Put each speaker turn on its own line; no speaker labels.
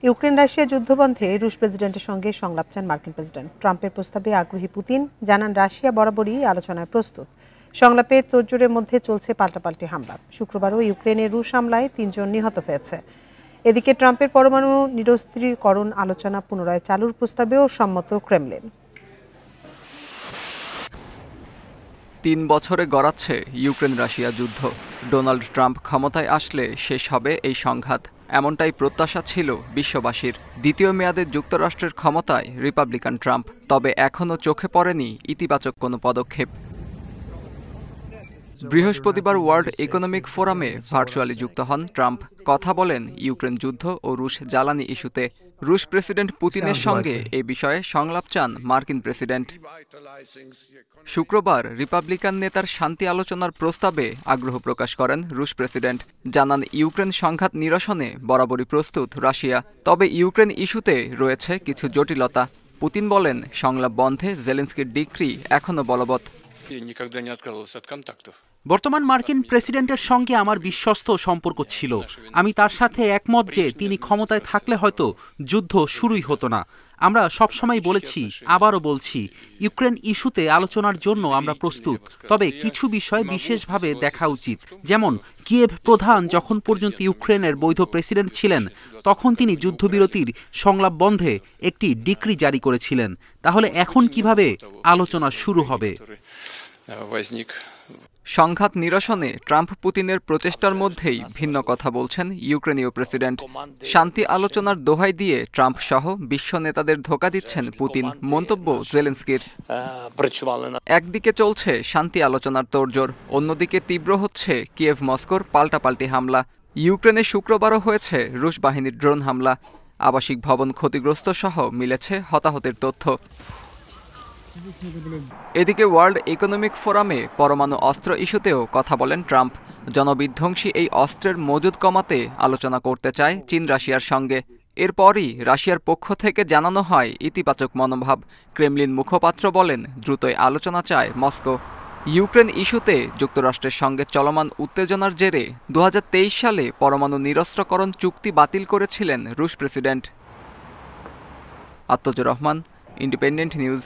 Ukraine Russia যুদ্ধবন্ধে রুশ প্রেসিডেন্টের সঙ্গে সংলাপ চান মার্কিন প্রেসিডেন্ট। ট্রাম্পের প্রস্তাবে আগ্রহী পুতিন জানান রাশিয়া বরাবরই আলোচনায় প্রস্তুত। সংলাপে তোড়জোড়ের মধ্যে চলছে পাল্টাপাল্টি হামলা। শুক্রবারও ইউক্রেনের রুশ হামলায় ৩ জন নিহত হয়েছে। এদিকে ট্রাম্পের পরমাণু নিরস্ত্রীকরণ আলোচনা পুনরায় চালুর প্রস্তাবেও সম্মত ক্রেমলিন।
৩ বছরে গড়াচ্ছে ইউক্রেন রাশিয়া যুদ্ধ। ডোনাল্ড ট্রাম্প ক্ষমতায় আসলে শেষ হবে এই সংঘাত, এমনটাই প্রত্যাশা ছিল বিশ্ববাসীর। দ্বিতীয় মেয়াদে যুক্তরাষ্ট্রের ক্ষমতায় রিপাবলিকান ট্রাম্প, তবে এখনও চোখে পড়েনি ইতিবাচক কোনো পদক্ষেপ। বৃহস্পতিবার ওয়ার্ল্ড ইকোনমিক ফোরামে ভার্চুয়ালি যুক্ত হন ট্রাম্প। কথা বলেন ইউক্রেন যুদ্ধ ও রুশ জ্বালানি ইস্যুতে। রুশ প্রেসিডেন্ট পুতিনের সঙ্গে এ বিষয়ে সংলাপ চান মার্কিন প্রেসিডেন্ট। শুক্রবার রিপাবলিকান নেতার শান্তি আলোচনার প্রস্তাবে আগ্রহ প্রকাশ করেন রুশ প্রেসিডেন্ট। জানান ইউক্রেন সংঘাত নিরসনে বরাবরই প্রস্তুত রাশিয়া, তবে ইউক্রেন ইস্যুতে রয়েছে কিছু জটিলতা। পুতিন বলেন সংলাপ বন্ধে জেলেনস্কির ডিক্রি এখনও বলবৎ।
বর্তমান মার্কিন প্রেসিডেন্টের সঙ্গে আমার বিশ্বস্ত সম্পর্ক ছিল। আমি তার সাথে একমত যে তিনি ক্ষমতায় থাকলে হয়তো যুদ্ধ শুরুই হতো না। আমরা সবসময় বলেছি, আবারও বলছি, ইউক্রেন ইস্যুতে আলোচনার জন্য আমরা প্রস্তুত, তবে কিছু বিষয় বিশেষভাবে দেখা উচিত। যেমন কিয়েভ প্রধান যখন পর্যন্ত ইউক্রেনের বৈধ প্রেসিডেন্ট ছিলেন তখন তিনি যুদ্ধবিরতির সংলাপ বন্ধে একটি ডিক্রি জারি করেছিলেন। তাহলে এখন কিভাবে আলোচনা শুরু হবে?
সংঘাত নিরসনে ট্রাম্প পুতিনের প্রচেষ্টার মধ্যেই ভিন্ন কথা বলছেন ইউক্রেনীয় প্রেসিডেন্ট। শান্তি আলোচনার দোহাই দিয়ে ট্রাম্প সহ বিশ্ব নেতাদের ধোঁকা দিচ্ছেন পুতিন, মন্তব্য জেলেনস্কির। একদিকে চলছে শান্তি আলোচনার তোড়জোড়, অন্যদিকে তীব্র হচ্ছে কিয়েভ মস্কোর পাল্টাপাল্টি হামলা। ইউক্রেনে শুক্রবারও হয়েছে রুশ বাহিনীর ড্রোন হামলা। আবাসিক ভবন ক্ষতিগ্রস্ত সহ মিলেছে হতাহতের তথ্য। এদিকে ওয়ার্ল্ড ইকোনমিক ফোরামে পরমাণু অস্ত্র ইস্যুতেও কথা বলেন ট্রাম্প। জনবিধ্বংসী এই অস্ত্রের মজুদ কমাতে আলোচনা করতে চায় চীন রাশিয়ার সঙ্গে। এরপরই রাশিয়ার পক্ষ থেকে জানানো হয় ইতিবাচক মনোভাব। ক্রেমলিন মুখপাত্র বলেন দ্রুতই আলোচনা চায় মস্কো। ইউক্রেন ইস্যুতে যুক্তরাষ্ট্রের সঙ্গে চলমান উত্তেজনার জেরে 2023 সালে পরমাণু নিরস্ত্রকরণ চুক্তি বাতিল করেছিলেন রুশ প্রেসিডেন্ট। আত্মজুর রহমান, ইন্ডিপেন্ডেন্ট নিউজ।